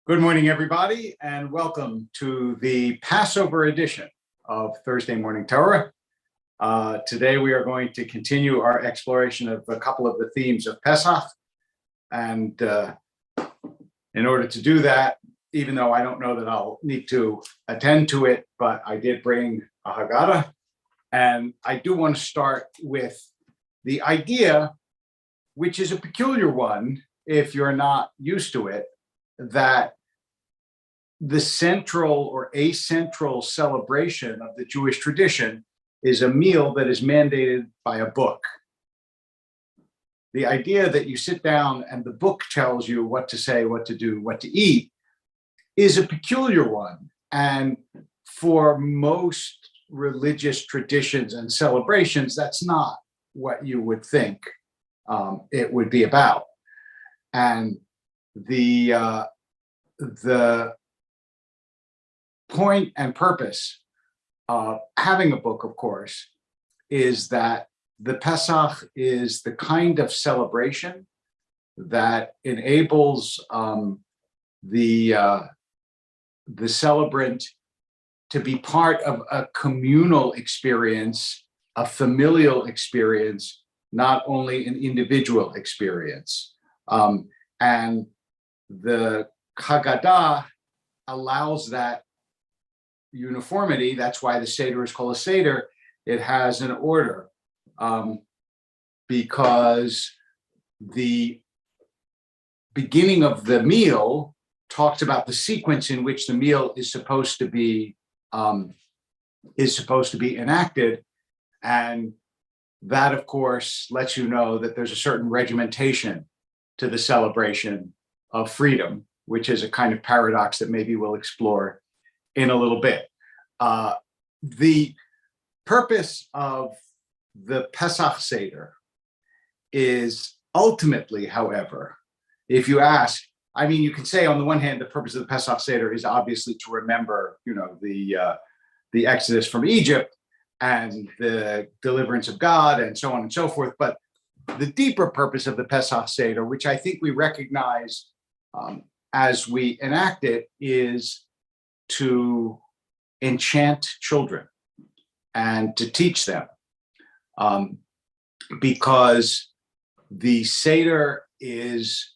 Good morning, everybody, and welcome to the Passover edition of Thursday Morning Torah. Today, we are going to continue our exploration of a couple of the themes of Pesach. And in order to do that, even though I don't know that I'll need to attend to it, but I did bring a Haggadah. And I do want to start with the idea, which is a peculiar one if you're not used to it, that the central or a central celebration of the Jewish tradition is a meal that is mandated by a book. The idea that you sit down and the book tells you what to say, what to do, what to eat is a peculiar one. And for most religious traditions and celebrations, that's not what you would think it would be about. And the point and purpose of having a book, of course, is that the Pesach is the kind of celebration that enables the celebrant to be part of a communal experience, a familial experience, not only an individual experience. And the Haggadah allows that uniformity. That's why the seder is called a seder. It has an order because the beginning of the meal talks about the sequence in which the meal is supposed to be enacted, and that, of course, lets you know that there's a certain regimentation to the celebration of freedom, which is a kind of paradox that maybe we'll explore in a little bit. The purpose of the Pesach Seder is ultimately, however, if you ask, I mean, you can say on the one hand, the purpose of the Pesach Seder is obviously to remember, the Exodus from Egypt and the deliverance of God and so on and so forth. But the deeper purpose of the Pesach Seder, which I think we recognize as we enact it, is to enchant children and to teach them, because the Seder is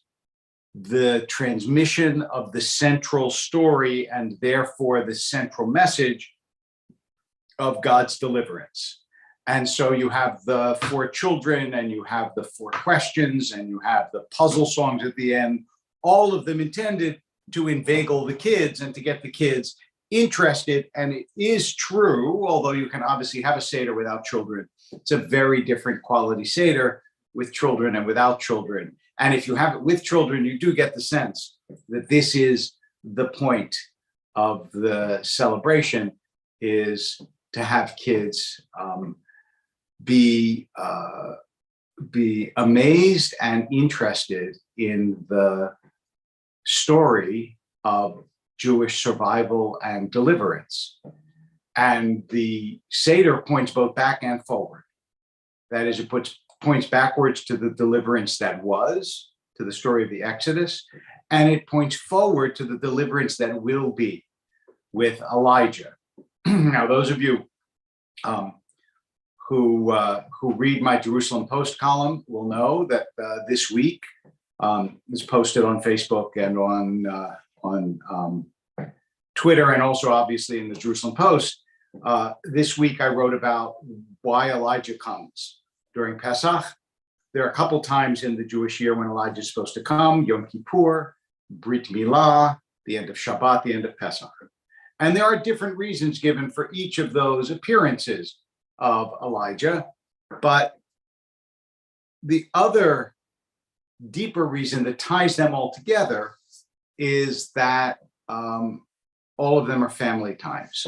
the transmission of the central story and therefore the central message of God's deliverance. And so you have the 4 children, and you have the 4 questions, and you have the puzzle songs at the end, all of them intended to inveigle the kids and to get the kids interested. And it is true, although you can obviously have a Seder without children, it's a very different quality Seder with children and without children. And if you have it with children, you do get the sense that this is the point of the celebration, is to have kids be amazed and interested in the story of Jewish survival and deliverance. And the Seder points both back and forward. That is, it points backwards to the deliverance that was, to the story of the Exodus, and it points forward to the deliverance that will be with Elijah. Now, those of you who read my Jerusalem Post column will know that this week is posted on Facebook and on Twitter, and also obviously in the Jerusalem Post. This week I wrote about why Elijah comes during Pesach. There are a couple times in the Jewish year when Elijah is supposed to come: Yom Kippur, Brit Milah, the end of Shabbat, the end of Pesach. And there are different reasons given for each of those appearances of Elijah. But the other deeper reason that ties them all together is that all of them are family times.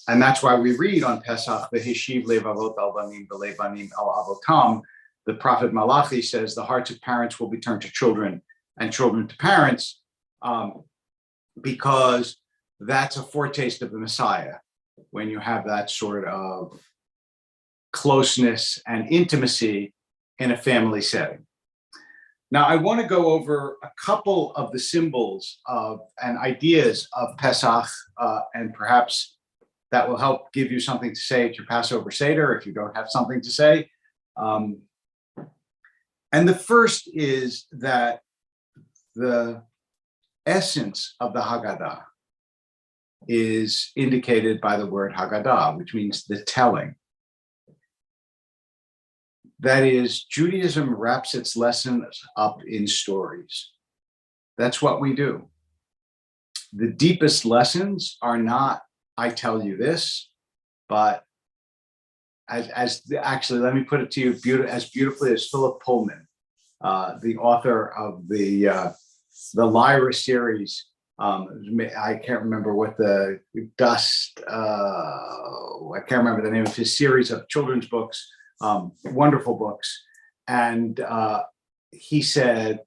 And that's why we read on Pesach, the Hishiv Levavot al Banim B'Levanim al Avotam. The prophet Malachi says the hearts of parents will be turned to children and children to parents, because that's a foretaste of the Messiah, when you have that sort of closeness and intimacy in a family setting. Now, I want to go over a couple of the symbols of and ideas of Pesach, and perhaps that will help give you something to say at your Passover seder if you don't have something to say. And the first is that the essence of the Haggadah is indicated by the word Haggadah, which means the telling. That is, Judaism wraps its lessons up in stories. That's what we do. The deepest lessons are not, I tell you this, but as actually, let me put it to you as beautifully as Philip Pullman, the author of the Lyra series. I can't remember what the I can't remember the name of his series of children's books, wonderful books. And he said,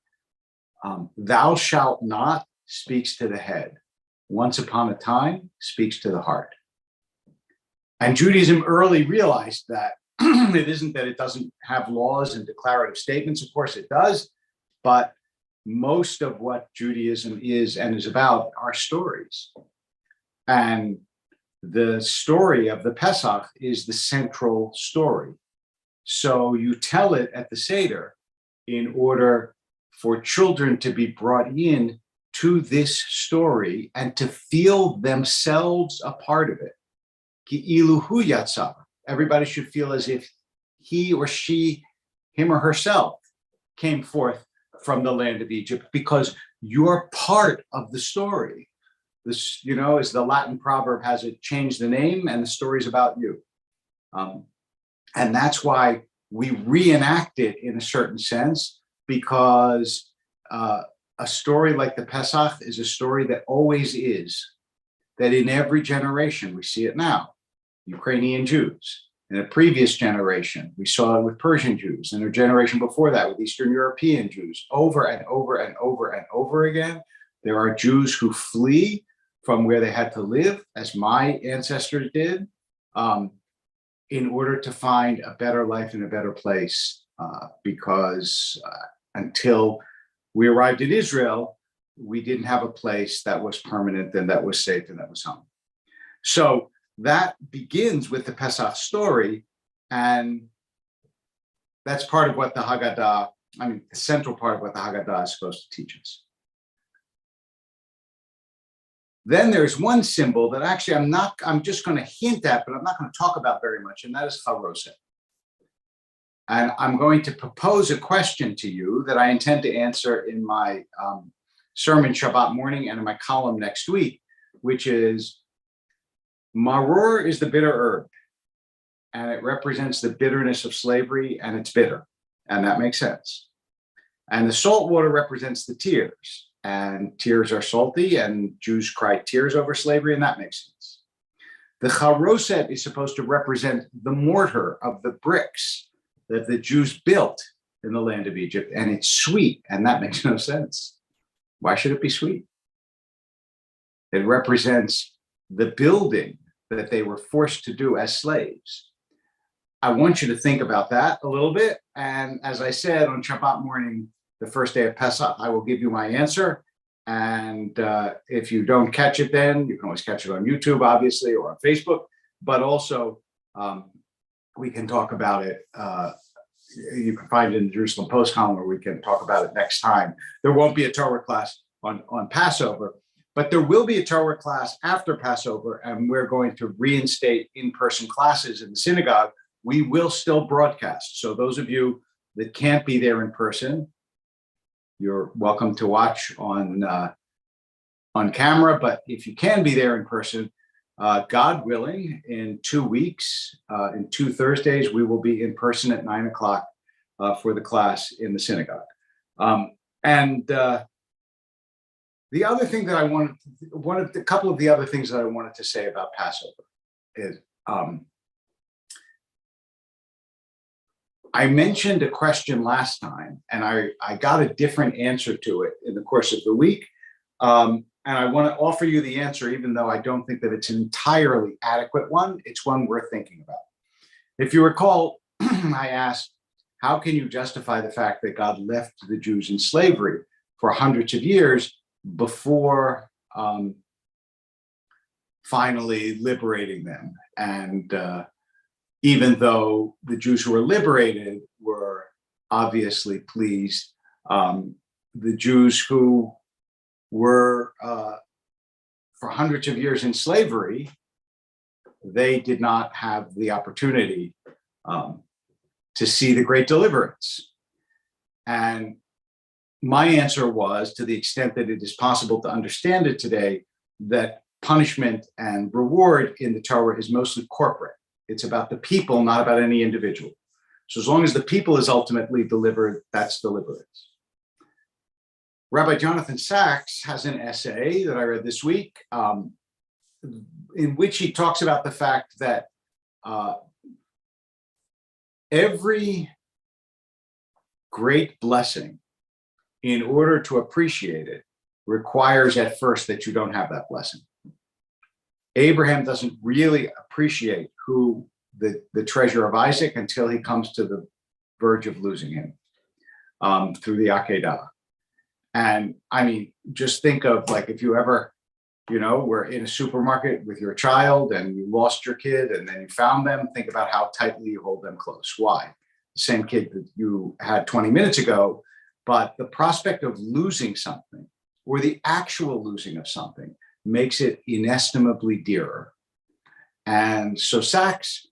"Thou shalt not" speaks to the head. "Once upon a time" speaks to the heart. And Judaism early realized that it isn't that it doesn't have laws and declarative statements. Of course it does, but most of what Judaism is and is about are stories. And the story of the Pesach is the central story. So you tell it at the Seder in order for children to be brought in to this story and to feel themselves a part of it. Ki'ilu hu yatsa. Everybody should feel as if he or she, him or herself, came forth from the land of Egypt, because you're part of the story. This, as the Latin proverb has it, change the name and the story's about you. And that's why we reenact it in a certain sense, because a story like the Pesach is a story that always is, that in every generation, we see it now. Ukrainian Jews. In a previous generation, we saw it with Persian Jews. In a generation before that, with Eastern European Jews. Over and over and over and over again, there are Jews who flee from where they had to live, as my ancestors did, in order to find a better life in a better place. Because until we arrived in Israel, we didn't have a place that was permanent and that was safe and that was home. So that begins with the Pesach story, and that's part of what the Haggadah, the central part of what the Haggadah is supposed to teach us. Then there's one symbol that actually I'm just going to hint at, but I'm not going to talk about very much, and that is charoset. And I'm going to propose a question to you that I intend to answer in my sermon Shabbat morning and in my column next week, which is, maror is the bitter herb, and it represents the bitterness of slavery, and it's bitter, and that makes sense. And the salt water represents the tears, and tears are salty, and Jews cry tears over slavery, and that makes sense. The charoset is supposed to represent the mortar of the bricks that the Jews built in the land of Egypt, and it's sweet, and that makes no sense. Why should it be sweet? It represents the building that they were forced to do as slaves. I want you to think about that a little bit. And as I said, on Shabbat morning, the first day of Pesach, I will give you my answer. And if you don't catch it then, you can always catch it on YouTube, obviously, or on Facebook. But also, we can talk about it. You can find it in the Jerusalem Post column, or we can talk about it next time. There won't be a Torah class on Passover, but there will be a Torah class after Passover, and we're going to reinstate in-person classes in the synagogue. We will still broadcast. So those of you that can't be there in person, you're welcome to watch on camera. But if you can be there in person, God willing, in 2 weeks, in 2 Thursdays, we will be in person at 9 o'clock for the class in the synagogue. The other thing that a couple of the other things that I wanted to say about Passover is, I mentioned a question last time, and I got a different answer to it in the course of the week. And I want to offer you the answer, even though I don't think that it's an entirely adequate one. It's one worth thinking about. If you recall, I asked, how can you justify the fact that God left the Jews in slavery for hundreds of years before finally liberating them? And even though the Jews who were liberated were obviously pleased, the Jews who were for hundreds of years in slavery, they did not have the opportunity to see the great deliverance. And my answer was, to the extent that it is possible to understand it today, that punishment and reward in the Torah is mostly corporate. It's about the people, not about any individual. So as long as the people is ultimately delivered, that's deliverance. Rabbi Jonathan Sachs has an essay that I read this week in which he talks about the fact that every great blessing, in order to appreciate it, requires at first that you don't have that blessing. Abraham doesn't really appreciate who the treasure of Isaac until he comes to the verge of losing him through the Akedah. And I mean, just think of, like, if you ever, were in a supermarket with your child and you lost your kid and then you found them, think about how tightly you hold them close. Why? The same kid that you had 20 minutes ago, but the prospect of losing something, or the actual losing of something, makes it inestimably dearer. And so Sachs'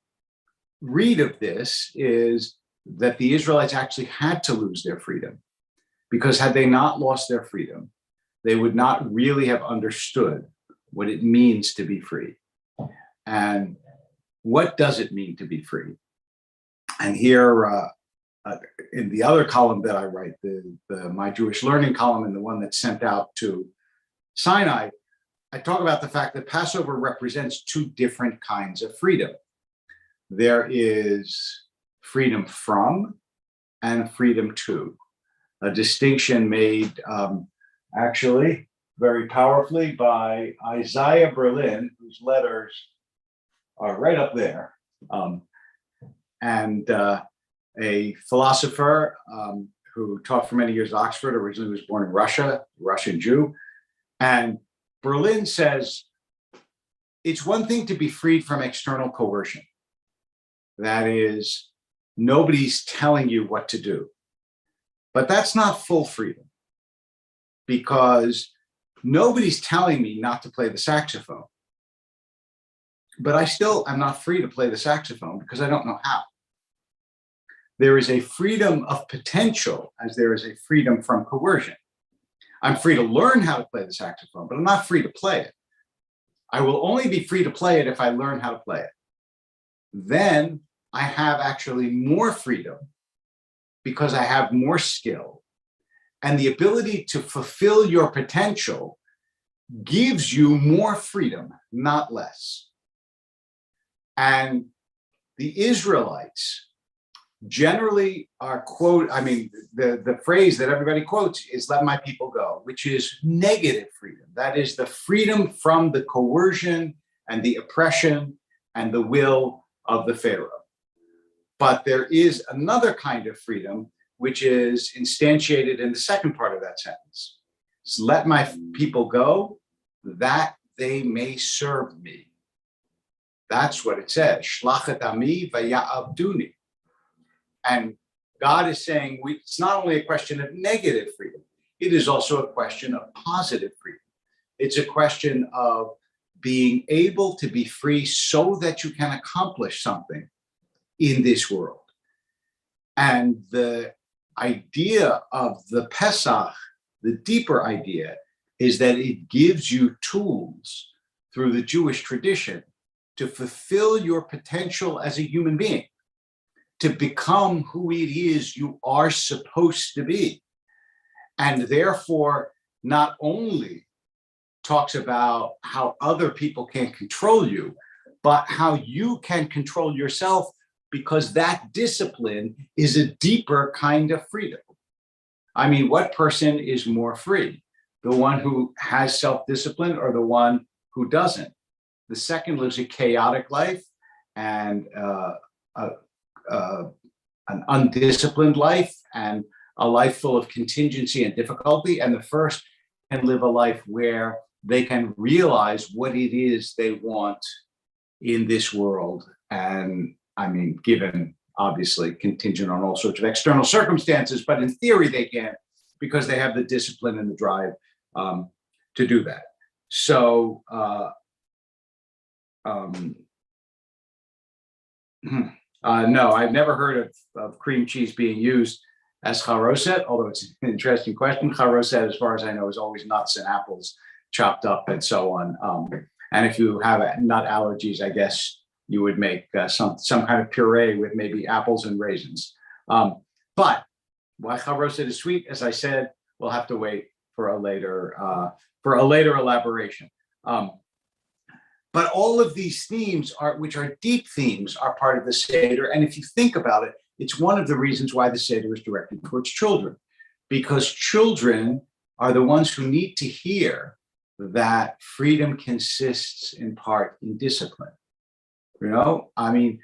read of this is that the Israelites actually had to lose their freedom, because had they not lost their freedom, they would not really have understood what it means to be free. And what does it mean to be free? And here, in the other column that I write, the My Jewish Learning column, and the one that's sent out to Sinai, I talk about the fact that Passover represents two different kinds of freedom. There is freedom from and freedom to, a distinction made actually very powerfully by Isaiah Berlin, whose letters are right up there, and a philosopher who taught for many years at Oxford, originally was born in Russia, Russian Jew. And Berlin says, it's one thing to be freed from external coercion. That is, nobody's telling you what to do. But that's not full freedom, because nobody's telling me not to play the saxophone. But I still am not free to play the saxophone because I don't know how. There is a freedom of potential as there is a freedom from coercion. I'm free to learn how to play the saxophone, but I'm not free to play it. I will only be free to play it if I learn how to play it. Then I have actually more freedom because I have more skill. And the ability to fulfill your potential gives you more freedom, not less. And the Israelites generally are the phrase that everybody quotes is "let my people go," which is negative freedom. That is the freedom from the coercion and the oppression and the will of the Pharaoh. But there is another kind of freedom which is instantiated in the second part of that sentence. It's, let my people go that they may serve me. That's what it says. Shlachet ami vaya'avduni. And God is saying it's not only a question of negative freedom, it is also a question of positive freedom. It's a question of being able to be free so that you can accomplish something in this world. And the idea of the Pesach, the deeper idea, is that it gives you tools through the Jewish tradition to fulfill your potential as a human being, to become who it is you are supposed to be. And therefore, not only talks about how other people can control you, but how you can control yourself, because that discipline is a deeper kind of freedom. I mean, what person is more free? The one who has self-discipline or the one who doesn't? The second lives a chaotic life and an undisciplined life and a life full of contingency and difficulty. And the first can live a life where they can realize what it is they want in this world. And I mean, given obviously contingent on all sorts of external circumstances, but in theory they can, because they have the discipline and the drive to do that. So no, I've never heard of cream cheese being used as charoset, although it's an interesting question. Charoset, as far as I know, is always nuts and apples chopped up and so on. And if you have nut allergies, I guess you would make some kind of puree with maybe apples and raisins. But why charoset is sweet, as I said, we'll have to wait for a later elaboration. But all of these themes which are deep themes, are part of the seder. And if you think about it, it's one of the reasons why the seder is directed towards children, because children are the ones who need to hear that freedom consists in part in discipline. You know, I mean,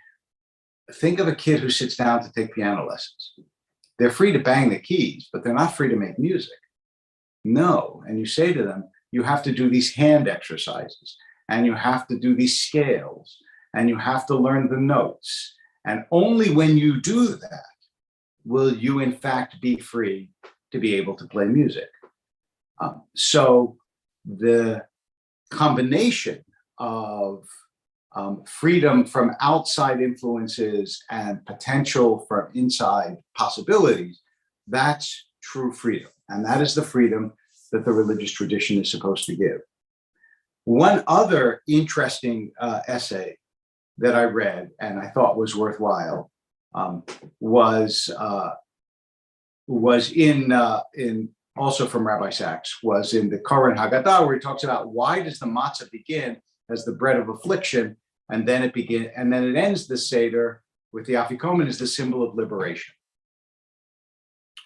think of a kid who sits down to take piano lessons. They're free to bang the keys, but they're not free to make music. No. And you say to them, you have to do these hand exercises, and you have to do these scales, and you have to learn the notes. And only when you do that will you, in fact, be free to be able to play music. So the combination of freedom from outside influences and potential from inside possibilities, that's true freedom. And that is the freedom that the religious tradition is supposed to give. One other interesting essay that I read and I thought was worthwhile was in also from Rabbi Sachs, was in the Koran Haggadah, where he talks about why does the matzah begin as the bread of affliction, and then it ends the seder with the afikomen as the symbol of liberation.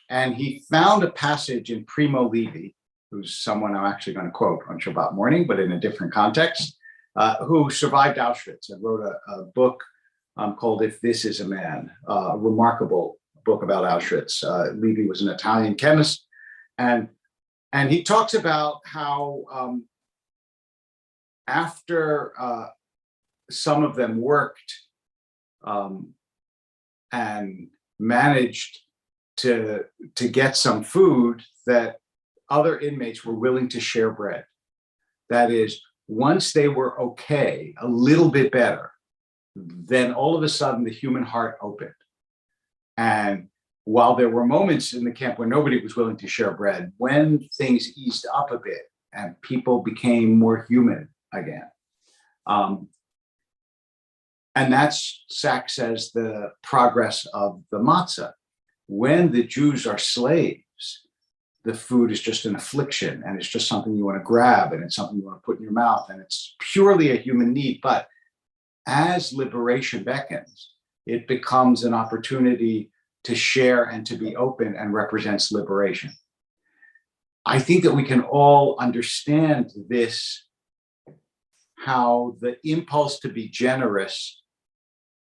And he found a passage in Primo Levi, who's someone I'm actually going to quote on Shabbat morning, but in a different context, who survived Auschwitz and wrote a book called If This Is a Man, a remarkable book about Auschwitz. Levi was an Italian chemist. And he talks about how after some of them worked and managed to get some food, that other inmates were willing to share bread. That is, once they were okay, a little bit better, then all of a sudden the human heart opened. And while there were moments in the camp where nobody was willing to share bread, when things eased up a bit and people became more human again. And that's, Sachs says, the progress of the matzah. When the Jews are slaves, the food is just an affliction, and it's just something you want to grab, and it's something you want to put in your mouth, and it's purely a human need. But as liberation beckons, it becomes an opportunity to share and to be open, and represents liberation. I think that we can all understand this, how the impulse to be generous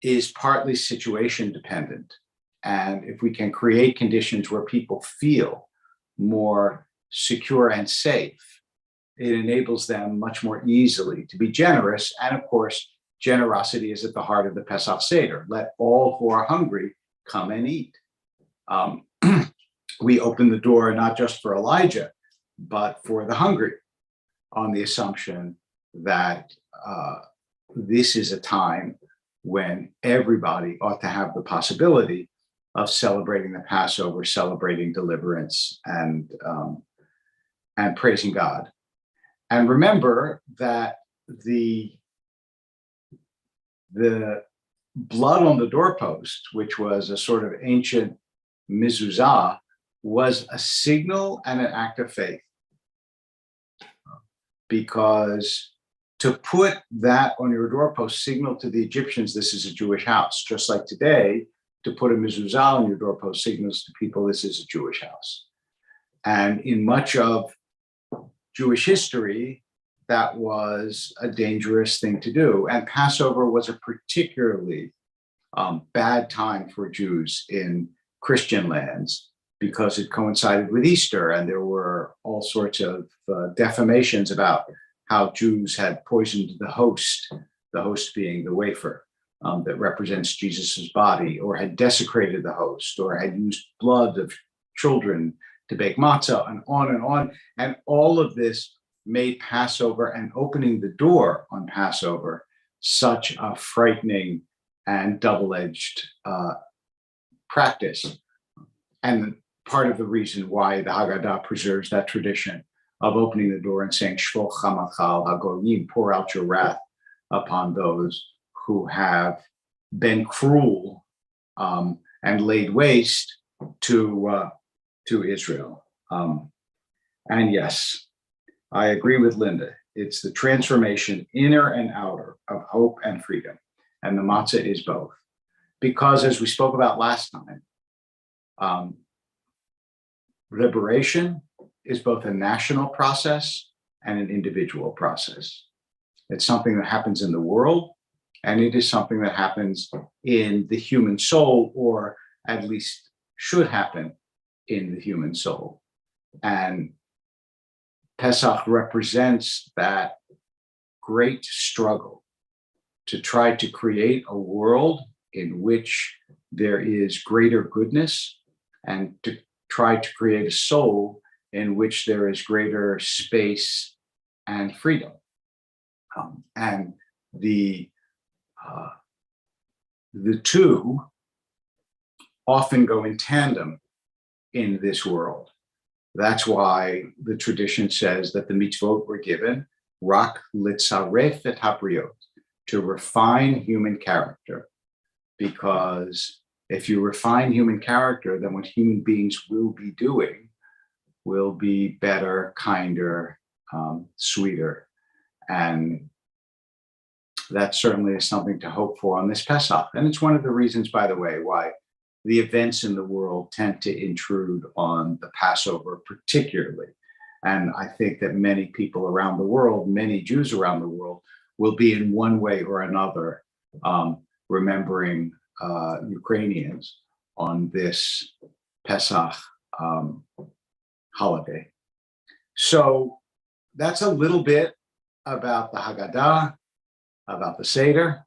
is partly situation dependent. And if we can create conditions where people feel more secure and safe, it enables them much more easily to be generous. And of course, generosity is at the heart of the Pesach Seder. Let all who are hungry come and eat. We open the door not just for Elijah, but for the hungry, on the assumption that this is a time when everybody ought to have the possibility of celebrating the Passover, celebrating deliverance, and praising God. And remember that the blood on the doorpost, which was a sort of ancient mezuzah, was a signal and an act of faith. Because to put that on your doorpost signaled to the Egyptians, this is a Jewish house. Just like today, to put a mezuzah on your doorpost signals to people, this is a Jewish house. And in much of Jewish history, that was a dangerous thing to do. And Passover was a particularly bad time for Jews in Christian lands because it coincided with Easter, and there were all sorts of defamations about how Jews had poisoned the host being the wafer that represents Jesus's body, or had desecrated the host, or had used blood of children to bake matzah, and on and on. And all of this made Passover and opening the door on Passover such a frightening and double-edged practice. And part of the reason why the Haggadah preserves that tradition of opening the door and saying, Shvo chamatcha al hagoyim, pour out your wrath upon those who have been cruel and laid waste to Israel. And yes, I agree with Linda. It's the transformation, inner and outer, of hope and freedom. And the matzah is both. Because as we spoke about last time, liberation is both a national process and an individual process. It's something that happens in the world, and it is something that happens in the human soul, or at least should happen in the human soul. And Pesach represents that great struggle to try to create a world in which there is greater goodness, and to try to create a soul in which there is greater space and freedom. And the two often go in tandem in this world. That's why the tradition says that the mitzvot were given, rak litzaref et habriot, to refine human character. Because if you refine human character, then what human beings will be doing will be better, kinder, sweeter. And that certainly is something to hope for on this Pesach. And it's one of the reasons, by the way, why the events in the world tend to intrude on the Passover particularly. And I think that many people around the world, many Jews around the world, will be in one way or another remembering Ukrainians on this Pesach holiday. So that's a little bit about the Haggadah, about the seder.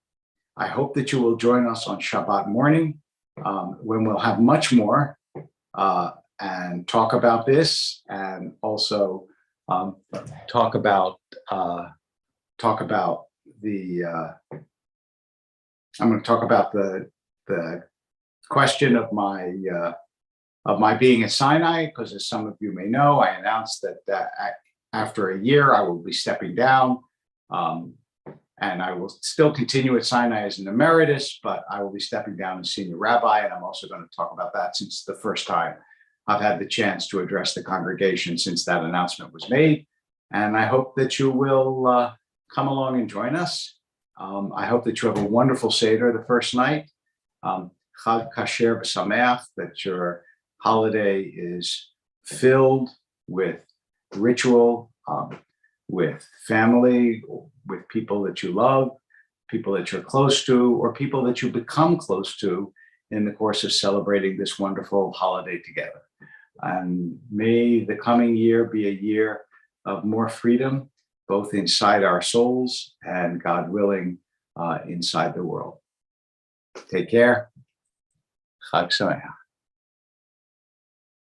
I hope that you will join us on Shabbat morning when we'll have much more and talk about this, and also talk about the I'm going to talk about the question of my being at Sinai, because as some of you may know, I announced that after a year I will be stepping down, and I will still continue at Sinai as an emeritus, but I will be stepping down as senior rabbi, and I'm also going to talk about that since the first time I've had the chance to address the congregation since that announcement was made. And I hope that you will come along and join us. I hope that you have a wonderful seder the first night. Chag Kasher B'Sameach, that your holiday is filled with ritual, with family, with people that you love, people that you're close to, or people that you become close to in the course of celebrating this wonderful holiday together. And may the coming year be a year of more freedom, both inside our souls and, God willing, inside the world. Take care. Chag Sameach.